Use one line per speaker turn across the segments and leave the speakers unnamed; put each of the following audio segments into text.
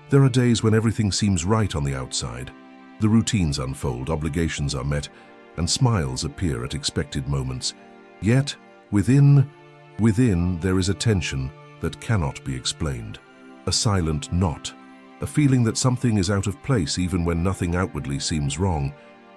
There are days when everything seems right on the outside. The routines unfold, obligations are met, and smiles appear at expected moments. Yet, within there is a tension that cannot be explained. A silent knot. A feeling that something is out of place even when nothing outwardly seems wrong.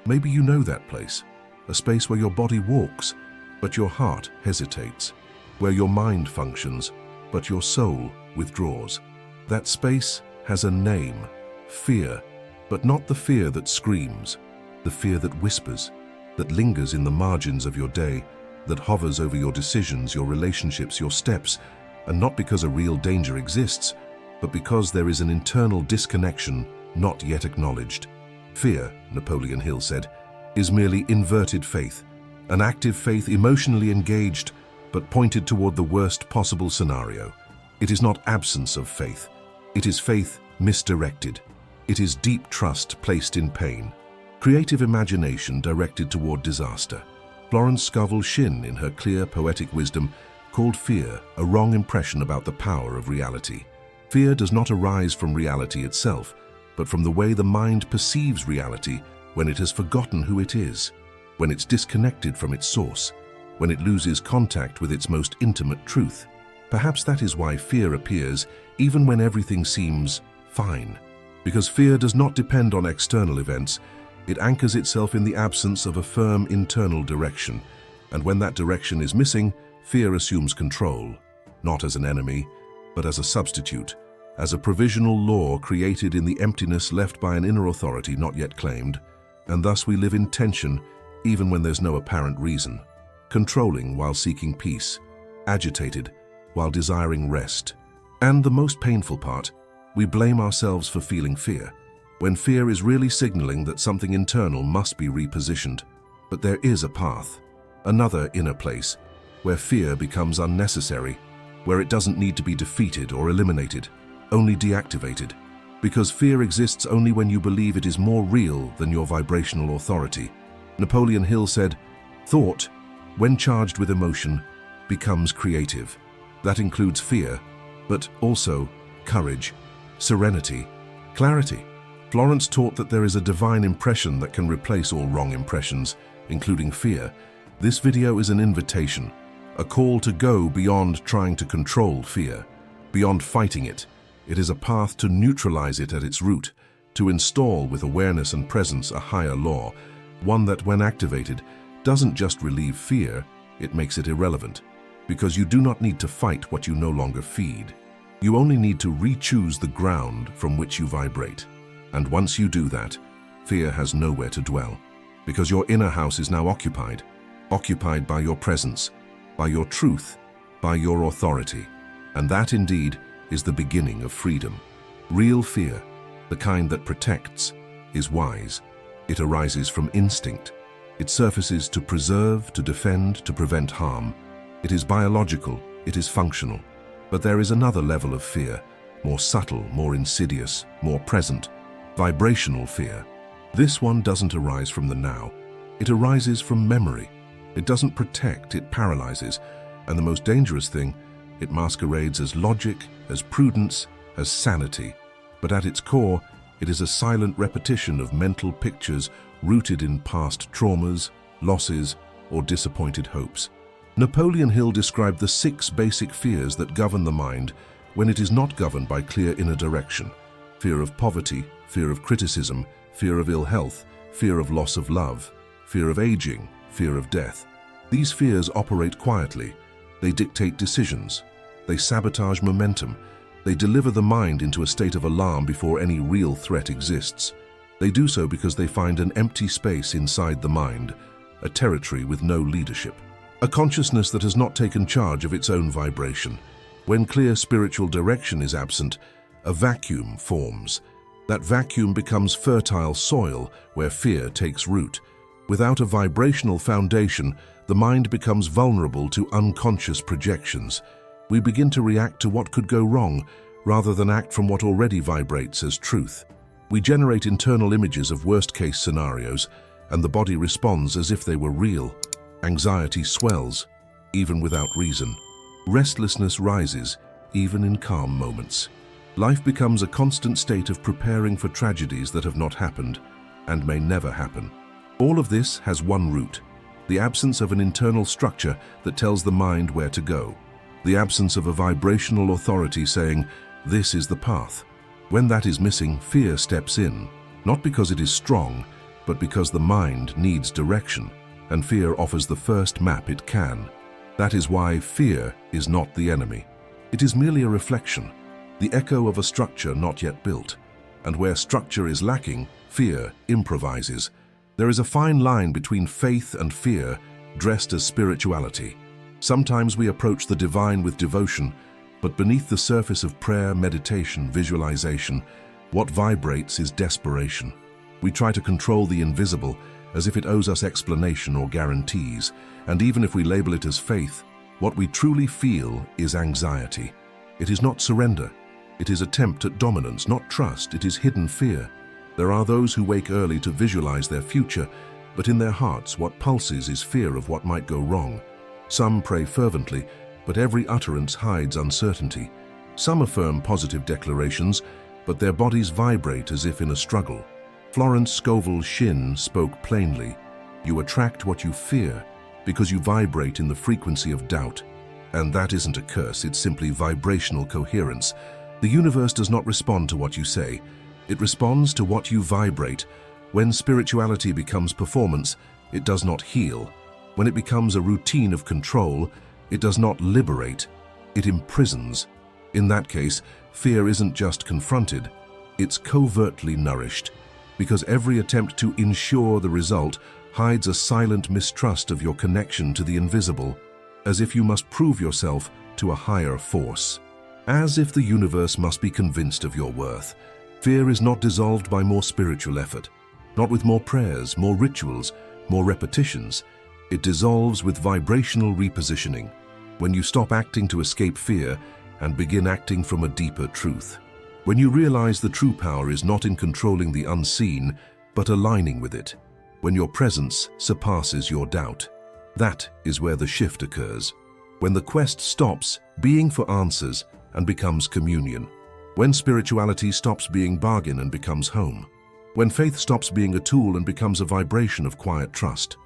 Maybe you know that place. A space where your body walks, but your heart hesitates. Where your mind functions, but your soul withdraws. That space has a name, fear, but not the fear that screams, the fear that whispers, that lingers in the margins of your day, that hovers over your decisions, your relationships, your steps, and not because a real danger exists, but because there is an internal disconnection not yet acknowledged. Fear, Napoleon Hill said, is merely inverted faith, an active faith emotionally engaged, but pointed toward the worst possible scenario. It is not absence of faith. It is faith misdirected. It is deep trust placed in pain. Creative imagination directed toward disaster. Florence Scovel Shinn, in her clear, poetic wisdom, called fear a wrong impression about the power of reality. Fear does not arise from reality itself, but from the way the mind perceives reality when it has forgotten who it is, when it's disconnected from its source, when it loses contact with its most intimate truth. Perhaps that is why fear appears even when everything seems fine. Because fear does not depend on external events, it anchors itself in the absence of a firm internal direction. And when that direction is missing, fear assumes control, not as an enemy, but as a substitute, as a provisional law created in the emptiness left by an inner authority not yet claimed. And thus we live in tension even when there's no apparent reason, controlling while seeking peace, agitated while desiring rest. And the most painful part, we blame ourselves for feeling fear, when fear is really signaling that something internal must be repositioned. But there is a path, another inner place, where fear becomes unnecessary, where it doesn't need to be defeated or eliminated, only deactivated. Because fear exists only when you believe it is more real than your vibrational authority. Napoleon Hill said, "Thought, when charged with emotion, becomes creative." That includes fear, but also courage, serenity, clarity. Florence taught that there is a divine impression that can replace all wrong impressions, including fear. This video is an invitation, a call to go beyond trying to control fear, beyond fighting it. It is a path to neutralize it at its root, to install with awareness and presence a higher law, one that, when activated, doesn't just relieve fear, it makes it irrelevant. Because you do not need to fight what you no longer feed. You only need to re-choose the ground from which you vibrate. And once you do that, fear has nowhere to dwell. Because your inner house is now occupied by your presence, by your truth, by your authority. And that indeed is the beginning of freedom. Real fear, the kind that protects, is wise. It arises from instinct. It surfaces to preserve, to defend, to prevent harm. It is biological, it is functional. But there is another level of fear, more subtle, more insidious, more present, vibrational fear. This one doesn't arise from the now. It arises from memory. It doesn't protect, it paralyzes. And the most dangerous thing, it masquerades as logic, as prudence, as sanity. But at its core, it is a silent repetition of mental pictures rooted in past traumas, losses, or disappointed hopes. Napoleon Hill described the 6 basic fears that govern the mind when it is not governed by clear inner direction. Fear of poverty, fear of criticism, fear of ill health, fear of loss of love, fear of aging, fear of death. These fears operate quietly. They dictate decisions. They sabotage momentum. They deliver the mind into a state of alarm before any real threat exists. They do so because they find an empty space inside the mind, a territory with no leadership. A consciousness that has not taken charge of its own vibration. When clear spiritual direction is absent, a vacuum forms. That vacuum becomes fertile soil where fear takes root. Without a vibrational foundation, the mind becomes vulnerable to unconscious projections. We begin to react to what could go wrong, rather than act from what already vibrates as truth. We generate internal images of worst-case scenarios, and the body responds as if they were real. Anxiety swells, even without reason. Restlessness rises, even in calm moments. Life becomes a constant state of preparing for tragedies that have not happened and may never happen. All of this has one root: the absence of an internal structure that tells the mind where to go. The absence of a vibrational authority saying, "This is the path." When that is missing, fear steps in, not because it is strong, but because the mind needs direction, and fear offers the first map it can. That is why fear is not the enemy. It is merely a reflection, the echo of a structure not yet built. And where structure is lacking, fear improvises. There is a fine line between faith and fear, dressed as spirituality. Sometimes we approach the divine with devotion, but beneath the surface of prayer, meditation, visualization, what vibrates is desperation. We try to control the invisible as if it owes us explanation or guarantees, and even if we label it as faith, what we truly feel is anxiety. It is not surrender. It is attempt at dominance, not trust. It is hidden fear. There are those who wake early to visualize their future, but in their hearts what pulses is fear of what might go wrong. Some pray fervently, but every utterance hides uncertainty. Some affirm positive declarations, but their bodies vibrate as if in a struggle. Florence Scovel Shinn spoke plainly. You attract what you fear because you vibrate in the frequency of doubt. And that isn't a curse, it's simply vibrational coherence. The universe does not respond to what you say. It responds to what you vibrate. When spirituality becomes performance, it does not heal. When it becomes a routine of control, it does not liberate, it imprisons. In that case, fear isn't just confronted, it's covertly nourished, because every attempt to ensure the result hides a silent mistrust of your connection to the invisible, as if you must prove yourself to a higher force. As if the universe must be convinced of your worth. Fear is not dissolved by more spiritual effort, not with more prayers, more rituals, more repetitions. It dissolves with vibrational repositioning, when you stop acting to escape fear and begin acting from a deeper truth. When you realize the true power is not in controlling the unseen, but aligning with it. When your presence surpasses your doubt. That is where the shift occurs. When the quest stops being for answers and becomes communion. When spirituality stops being bargain and becomes home. When faith stops being a tool and becomes a vibration of quiet trust.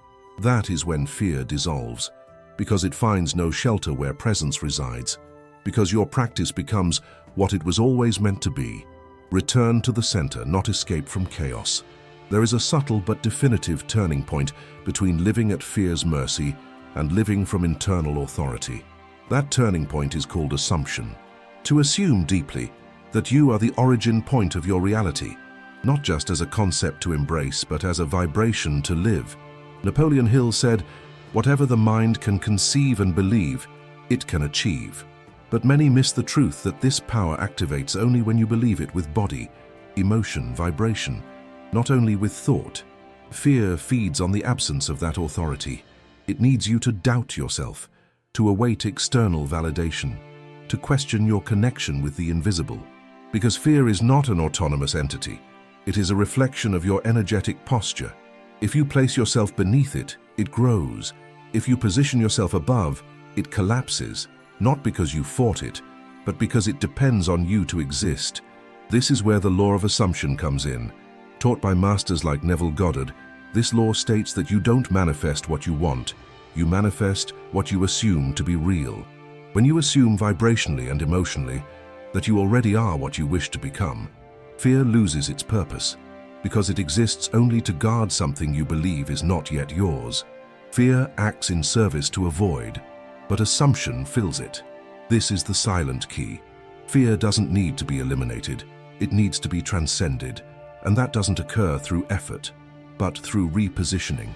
That is when fear dissolves, because it finds no shelter where presence resides, because your practice becomes what it was always meant to be. Return to the center, not escape from chaos. There is a subtle but definitive turning point between living at fear's mercy and living from internal authority. That turning point is called assumption. To assume deeply that you are the origin point of your reality, not just as a concept to embrace, but as a vibration to live. Napoleon Hill said, "Whatever the mind can conceive and believe, it can achieve." But many miss the truth that this power activates only when you believe it with body, emotion, vibration, not only with thought. Fear feeds on the absence of that authority. It needs you to doubt yourself, to await external validation, to question your connection with the invisible. Because fear is not an autonomous entity. It is a reflection of your energetic posture. If you place yourself beneath it, it grows. If you position yourself above, it collapses, not because you fought it, but because it depends on you to exist. This is where the law of assumption comes in. Taught by masters like Neville Goddard, this law states that you don't manifest what you want, you manifest what you assume to be real. When you assume vibrationally and emotionally that you already are what you wish to become, fear loses its purpose, because it exists only to guard something you believe is not yet yours. Fear acts in service to avoid, but assumption fills it. This is the silent key. Fear doesn't need to be eliminated, it needs to be transcended, and that doesn't occur through effort, but through repositioning.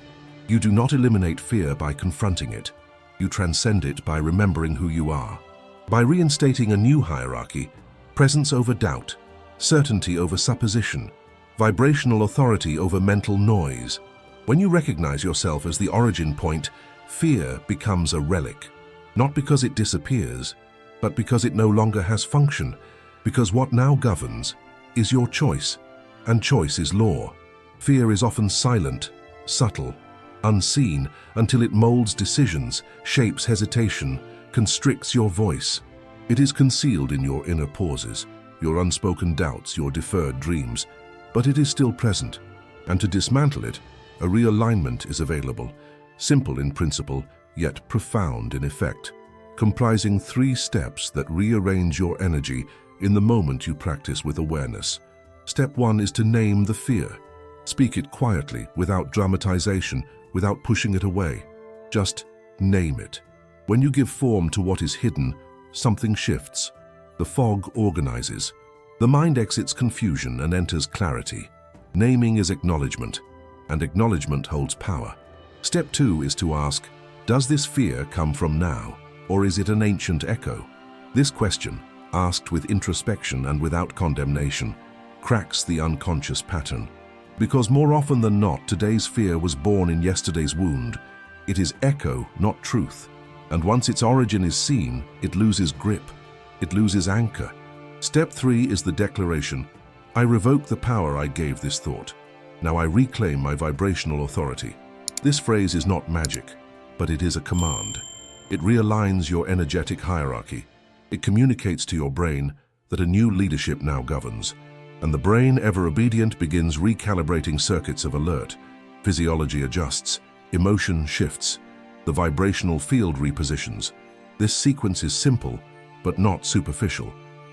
You do not eliminate fear by confronting it. You transcend it by remembering who you are. By reinstating a new hierarchy, presence over doubt, certainty over supposition, vibrational authority over mental noise. When you recognize yourself as the origin point, fear becomes a relic. Not because it disappears, but because it no longer has function, because what now governs is your choice, and choice is law. Fear is often silent, subtle, unseen, until it molds decisions, shapes hesitation, constricts your voice. It is concealed in your inner pauses, your unspoken doubts, your deferred dreams, but it is still present. And to dismantle it, a realignment is available, simple in principle, yet profound in effect, comprising 3 steps that rearrange your energy in the moment you practice with awareness. Step 1 is to name the fear. Speak it quietly, without dramatization, without pushing it away. Just name it. When you give form to what is hidden, something shifts. The fog organizes. The mind exits confusion and enters clarity. Naming is acknowledgement, and acknowledgement holds power. Step 2 is to ask, does this fear come from now, or is it an ancient echo? This question, asked with introspection and without condemnation, cracks the unconscious pattern. Because more often than not, today's fear was born in yesterday's wound. It is echo, not truth. And once its origin is seen, it loses grip. It loses anchor. Step 3 is the declaration. I revoke the power I gave this thought. Now I reclaim my vibrational authority. This phrase is not magic, but it is a command. It realigns your energetic hierarchy. It communicates to your brain that a new leadership now governs. And the brain, ever obedient, begins recalibrating circuits of alert. Physiology adjusts. Emotion shifts. The vibrational field repositions. This sequence is simple, but not superficial.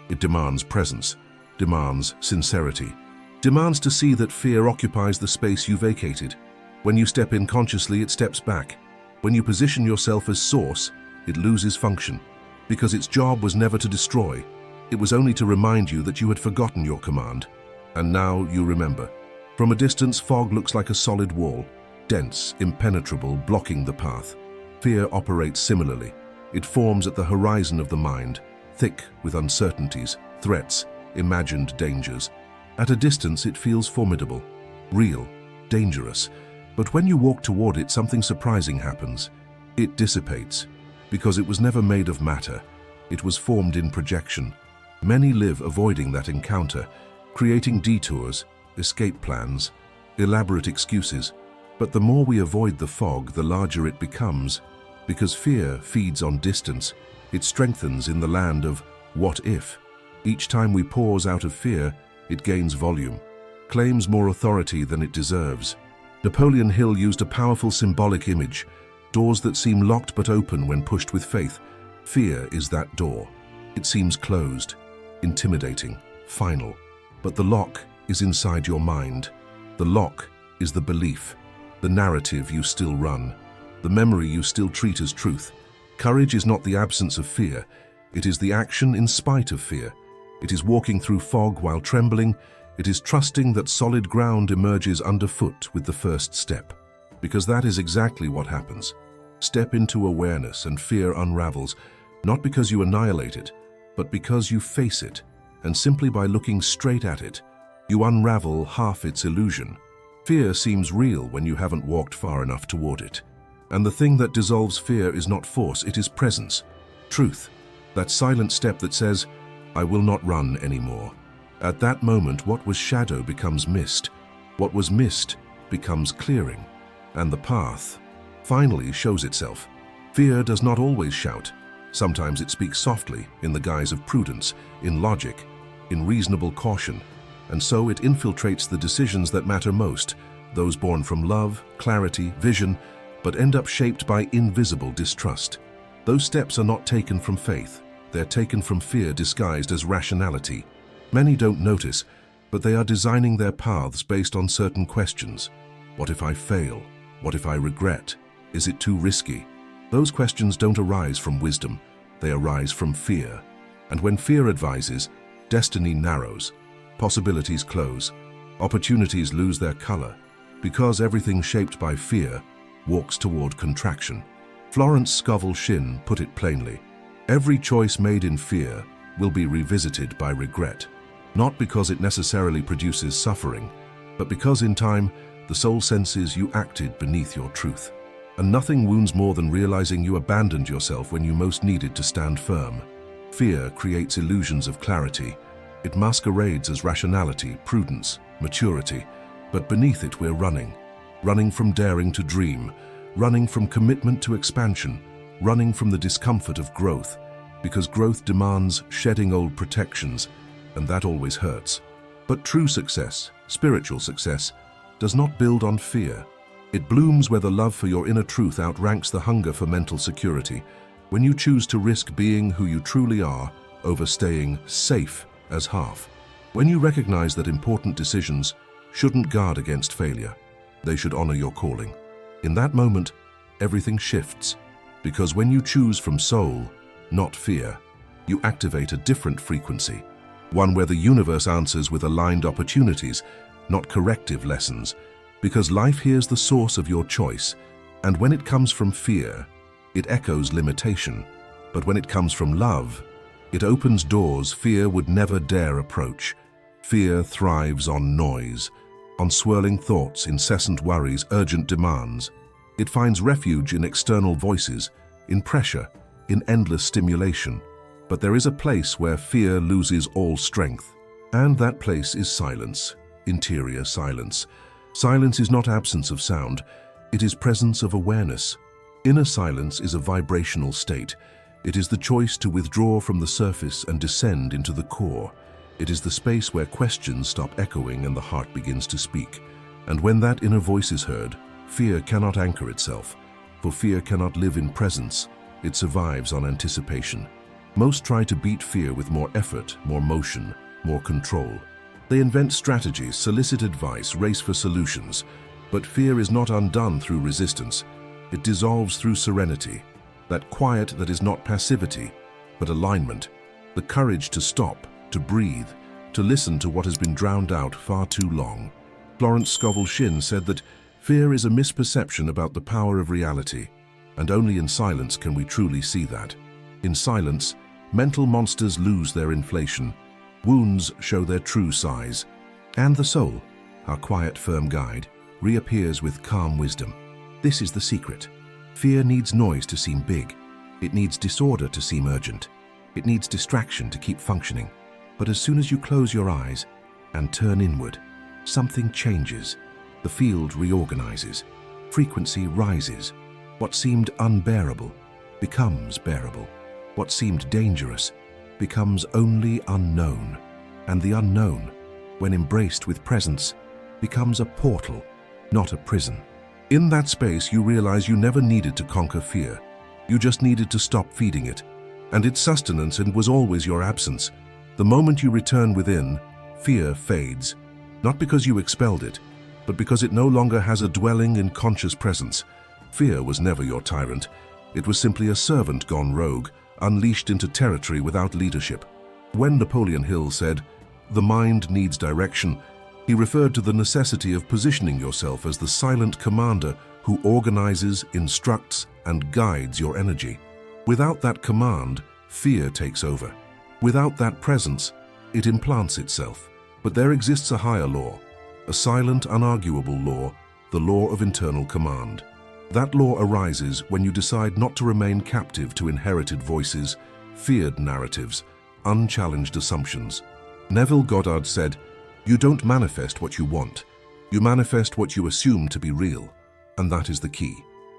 It demands presence, demands sincerity, demands to see that fear occupies the space you vacated. When you step in consciously, it steps back. When you position yourself as source, it loses function, because its job was never to destroy. It was only to remind you that you had forgotten your command. And now you remember. From a distance, fog looks like a solid wall, dense, impenetrable, blocking the path. Fear operates similarly. It forms at the horizon of the mind, thick with uncertainties, threats, imagined dangers. At a distance, it feels formidable, real, dangerous. But when you walk toward it, something surprising happens. It dissipates, because it was never made of matter. It was formed in projection. Many live avoiding that encounter, creating detours, escape plans, elaborate excuses. But the more we avoid the fog, the larger it becomes. Because fear feeds on distance, it strengthens in the land of what if. Each time we pause out of fear, it gains volume, claims more authority than it deserves. Napoleon Hill used a powerful symbolic image, doors that seem locked but open when pushed with faith. Fear is that door. It seems closed, intimidating, final. But the lock is inside your mind. The lock is the belief, the narrative you still run, the memory you still treat as truth. Courage is not the absence of fear. It is the action in spite of fear. It is walking through fog while trembling. It is trusting that solid ground emerges underfoot with the first step. Because that is exactly what happens. Step into awareness and fear unravels, not because you annihilate it, but because you face it. And simply by looking straight at it, you unravel half its illusion. Fear seems real when you haven't walked far enough toward it. And the thing that dissolves fear is not force, it is presence, truth, that silent step that says, I will not run anymore. At that moment, what was shadow becomes mist. What was mist becomes clearing. And the path finally shows itself. Fear does not always shout. Sometimes it speaks softly, in the guise of prudence, in logic, in reasonable caution. And so it infiltrates the decisions that matter most, those born from love, clarity, vision, but end up shaped by invisible distrust. Those steps are not taken from faith. They're taken from fear disguised as rationality. Many don't notice, but they are designing their paths based on certain questions. What if I fail? What if I regret? Is it too risky? Those questions don't arise from wisdom. They arise from fear. And when fear advises, destiny narrows, possibilities close, opportunities lose their color, because everything shaped by fear walks toward contraction. Florence Scovel Shinn put it plainly. Every choice made in fear will be revisited by regret, not because it necessarily produces suffering, but because in time the soul senses you acted beneath your truth. And nothing wounds more than realizing you abandoned yourself when you most needed to stand firm. Fear creates illusions of clarity. It masquerades as rationality, prudence, maturity, but beneath it we're running from daring to dream, running from commitment to expansion, running from the discomfort of growth, because growth demands shedding old protections, and that always hurts. But true success, spiritual success, does not build on fear. It blooms where the love for your inner truth outranks the hunger for mental security, when you choose to risk being who you truly are over staying safe as half. When you recognize that important decisions shouldn't guard against failure, they should honor your calling. In that moment, everything shifts, because when you choose from soul, not fear, you activate a different frequency, one where the universe answers with aligned opportunities, not corrective lessons, because life hears the source of your choice, and when it comes from fear, it echoes limitation, but when it comes from love, it opens doors fear would never dare approach. Fear thrives on noise, on swirling thoughts, incessant worries, urgent demands. It finds refuge in external voices, in pressure, in endless stimulation. But there is a place where fear loses all strength, and that place is silence, interior silence. Silence is not absence of sound, it is presence of awareness. Inner silence is a vibrational state. It is the choice to withdraw from the surface and descend into the core. It is the space where questions stop echoing and the heart begins to speak. And when that inner voice is heard, fear cannot anchor itself, for fear cannot live in presence. It survives on anticipation. Most try to beat fear with more effort, more motion, more control. They invent strategies, solicit advice, race for solutions. But fear is not undone through resistance. It dissolves through serenity, that quiet that is not passivity, but alignment, the courage to stop, to breathe, to listen to what has been drowned out far too long. Florence Scovel Shinn said that fear is a misperception about the power of reality, and only in silence can we truly see that. In silence, mental monsters lose their inflation, wounds show their true size, and the soul, our quiet, firm guide, reappears with calm wisdom. This is the secret. Fear needs noise to seem big. It needs disorder to seem urgent. It needs distraction to keep functioning. But as soon as you close your eyes and turn inward, something changes. The field reorganizes. Frequency rises. What seemed unbearable becomes bearable. What seemed dangerous becomes only unknown. And the unknown, when embraced with presence, becomes a portal, not a prison. In that space, you realize you never needed to conquer fear. You just needed to stop feeding it. And its sustenance was always your absence. The moment you return within, fear fades. Not because you expelled it, but because it no longer has a dwelling in conscious presence. Fear was never your tyrant. It was simply a servant gone rogue, unleashed into territory without leadership. When Napoleon Hill said, "The mind needs direction," he referred to the necessity of positioning yourself as the silent commander who organizes, instructs, and guides your energy. Without that command, fear takes over. Without that presence, it implants itself. But there exists a higher law, a silent, unarguable law, the law of internal command. That law arises when you decide not to remain captive to inherited voices, feared narratives, unchallenged assumptions. Neville Goddard said, "You don't manifest what you want. You manifest what you assume to be real." And that is the key.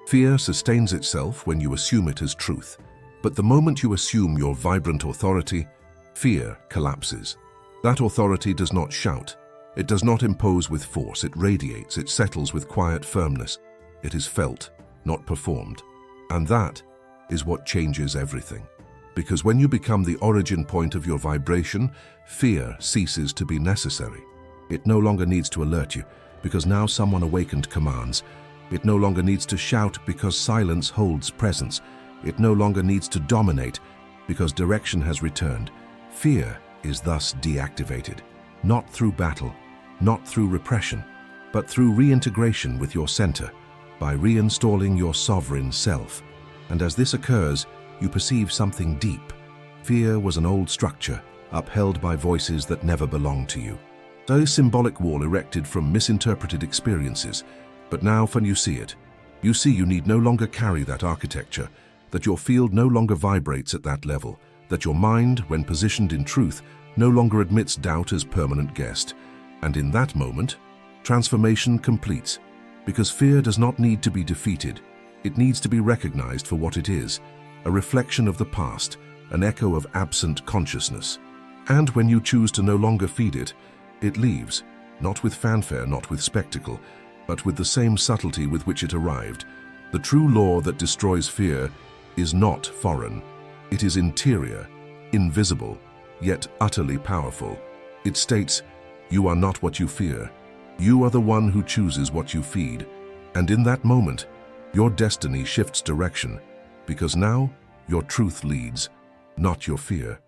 Fear sustains itself when you assume it as truth. But the moment you assume your vibrant authority, fear collapses. That authority does not shout. It does not impose with force. It radiates. It settles with quiet firmness. It is felt, not performed. And that is what changes everything. Because when you become the origin point of your vibration, fear ceases to be necessary. It no longer needs to alert you, because now someone awakened commands. It no longer needs to shout, because silence holds presence. It no longer needs to dominate, because direction has returned. Fear is thus deactivated, not through battle, not through repression, but through reintegration with your center, by reinstalling your sovereign self. And as this occurs, you perceive something deep. Fear was an old structure, upheld by voices that never belonged to you. A symbolic wall erected from misinterpreted experiences. But now when you see it, you see you need no longer carry that architecture, that your field no longer vibrates at that level, that your mind, when positioned in truth, no longer admits doubt as permanent guest. And in that moment, transformation completes, because fear does not need to be defeated. It needs to be recognized for what it is, a reflection of the past, an echo of absent consciousness. And when you choose to no longer feed it, it leaves, not with fanfare, not with spectacle, but with the same subtlety with which it arrived. The true law that destroys fear is not foreign. It is interior, invisible, yet utterly powerful. It states, "You are not what you fear. You are the one who chooses what you feed." And in that moment, your destiny shifts direction, because now your truth leads, not your fear.